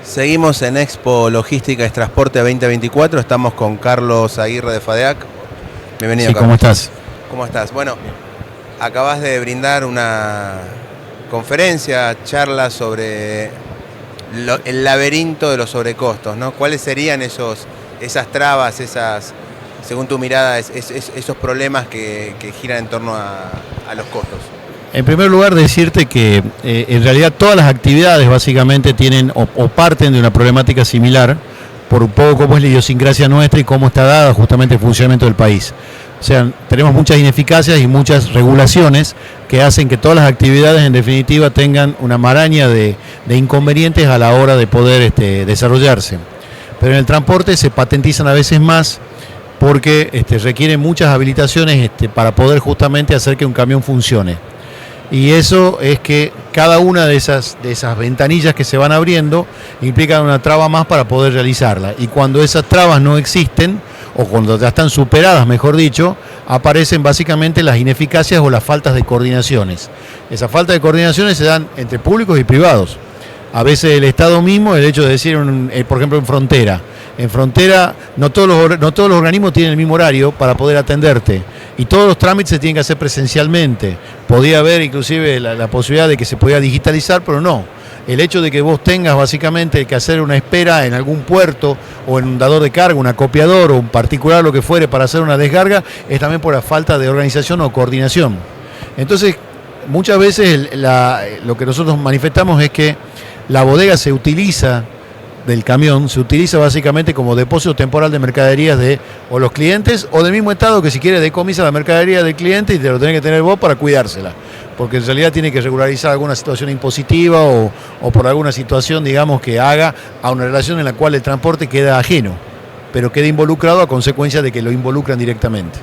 Seguimos en Expo Logística y Transporte 2024. Estamos con Carlos Aguirre de FADEAC. Bienvenido, Sí, Carlos. ¿cómo estás? ¿Cómo estás? Bueno, acabas de brindar una conferencia, charla sobre el laberinto de los sobrecostos, ¿no? ¿Cuáles serían esas trabas, según tu mirada, esos problemas que giran en torno a los costos? En primer lugar, decirte que en realidad todas las actividades básicamente tienen o parten de una problemática similar, por un poco cómo es la idiosincrasia nuestra y cómo está dada justamente el funcionamiento del país. O sea, tenemos muchas ineficacias y muchas regulaciones que hacen que todas las actividades en definitiva tengan una maraña de inconvenientes a la hora de poder desarrollarse. Pero en el transporte se patentizan a veces más porque requieren muchas habilitaciones para poder justamente hacer que un camión funcione. Y eso es que cada una de esas ventanillas que se van abriendo implica una traba más para poder realizarla. Y cuando esas trabas no existen, o cuando ya están superadas, mejor dicho, aparecen básicamente las ineficacias o las faltas de coordinaciones. Esas faltas de coordinaciones se dan entre públicos y privados. A veces el Estado mismo, el hecho de decir, por ejemplo, en frontera. En frontera no todos los organismos tienen el mismo horario para poder atenderte y todos los trámites se tienen que hacer presencialmente. Podía haber inclusive la posibilidad de que se pudiera digitalizar, pero no. El hecho de que vos tengas básicamente que hacer una espera en algún puerto o en un dador de carga, un acopiador o un particular, lo que fuere, para hacer una descarga, es también por la falta de organización o coordinación. Entonces, muchas veces lo que nosotros manifestamos es que la bodega se utiliza del camión, se utiliza básicamente como depósito temporal de mercaderías de o los clientes o del mismo Estado que si quiere decomisa la mercadería del cliente y te lo tenés que tener vos para cuidársela, porque en realidad tiene que regularizar alguna situación impositiva o por alguna situación, digamos, que haga a una relación en la cual el transporte queda ajeno, pero queda involucrado a consecuencia de que lo involucran directamente.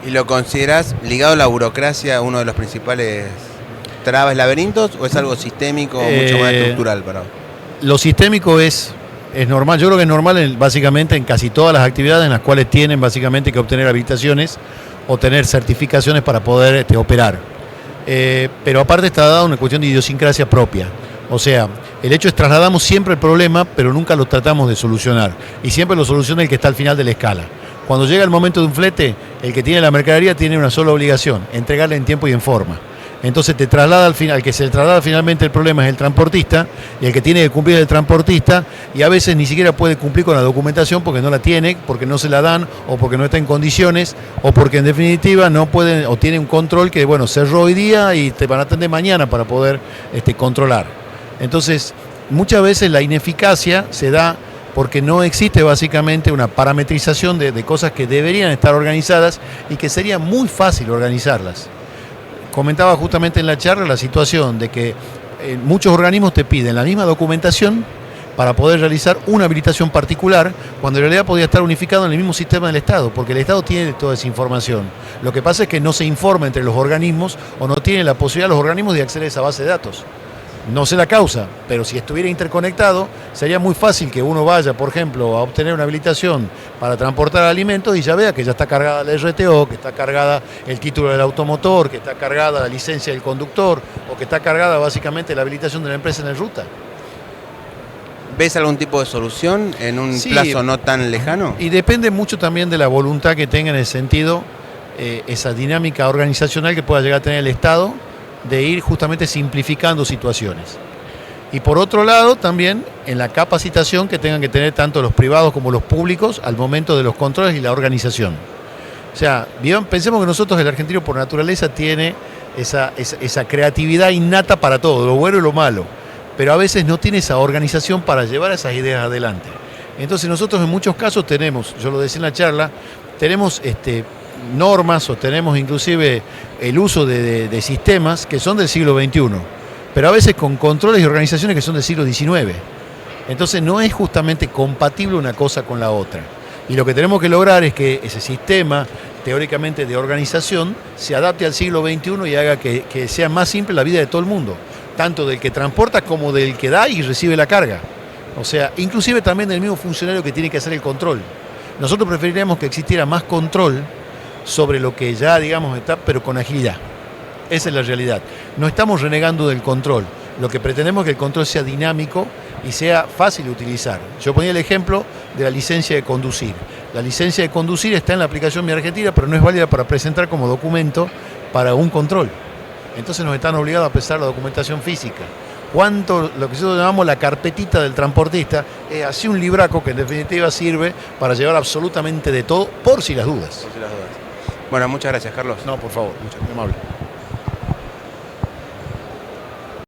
¿Y lo considerás ligado a la burocracia uno de los principales trabas, laberintos, o es algo sistémico o mucho más estructural para vos? Lo sistémico es normal, yo creo que es normal básicamente en casi todas las actividades en las cuales tienen básicamente que obtener habilitaciones o tener certificaciones para poder operar. Pero aparte está dada una cuestión de idiosincrasia propia. O sea, el hecho es trasladamos siempre el problema, pero nunca lo tratamos de solucionar. Y siempre lo soluciona el que está al final de la escala. Cuando llega el momento de un flete, el que tiene la mercadería tiene una sola obligación, entregarla en tiempo y en forma. Entonces te traslada al final, el que se traslada finalmente el problema es el transportista, y el que tiene que cumplir es el transportista, y a veces ni siquiera puede cumplir con la documentación porque no la tiene, porque no se la dan, o porque no está en condiciones, o porque en definitiva no pueden, o tiene un control que, bueno, cerró hoy día y te van a atender mañana para poder controlar. Entonces, muchas veces la ineficacia se da porque no existe básicamente una parametrización de cosas que deberían estar organizadas y que sería muy fácil organizarlas. Comentaba justamente en la charla la situación de que muchos organismos te piden la misma documentación para poder realizar una habilitación particular, cuando en realidad podría estar unificado en el mismo sistema del Estado, porque el Estado tiene toda esa información. Lo que pasa es que no se informa entre los organismos o no tienen la posibilidad los organismos de acceder a esa base de datos. No sé la causa, pero si estuviera interconectado, sería muy fácil que uno vaya, por ejemplo, a obtener una habilitación para transportar alimentos y ya vea que ya está cargada la RTO, que está cargada el título del automotor, que está cargada la licencia del conductor o que está cargada básicamente la habilitación de la empresa en el ruta. ¿Ves algún tipo de solución en un plazo no tan lejano? Y depende mucho también de la voluntad que tenga en el sentido, esa dinámica organizacional que pueda llegar a tener el Estado, de ir justamente simplificando situaciones. Y por otro lado, también en la capacitación que tengan que tener tanto los privados como los públicos al momento de los controles y la organización. O sea, pensemos que nosotros, el argentino por naturaleza tiene esa creatividad innata para todo, lo bueno y lo malo, pero a veces no tiene esa organización para llevar esas ideas adelante. Entonces nosotros en muchos casos tenemos, yo lo decía en la charla, tenemos normas o tenemos inclusive el uso de sistemas que son del siglo XXI, pero a veces con controles y organizaciones que son del siglo XIX. Entonces no es justamente compatible una cosa con la otra. Y lo que tenemos que lograr es que ese sistema teóricamente de organización se adapte al siglo XXI y haga que sea más simple la vida de todo el mundo, tanto del que transporta como del que da y recibe la carga. O sea, inclusive también del mismo funcionario que tiene que hacer el control. Nosotros preferiríamos que existiera más control sobre lo que ya, digamos, está, pero con agilidad. Esa es la realidad. No estamos renegando del control, Lo que pretendemos es que el control sea dinámico y sea fácil de utilizar. Yo ponía el ejemplo de la licencia de conducir. La licencia de conducir está en la aplicación Mi Argentina, pero no es válida para presentar como documento para un control. Entonces nos están obligados a presentar la documentación física. Lo que nosotros llamamos la carpetita del transportista, es así un libraco que en definitiva sirve para llevar absolutamente de todo, por si las dudas. Bueno, muchas gracias, Carlos. No, por favor, muy amable.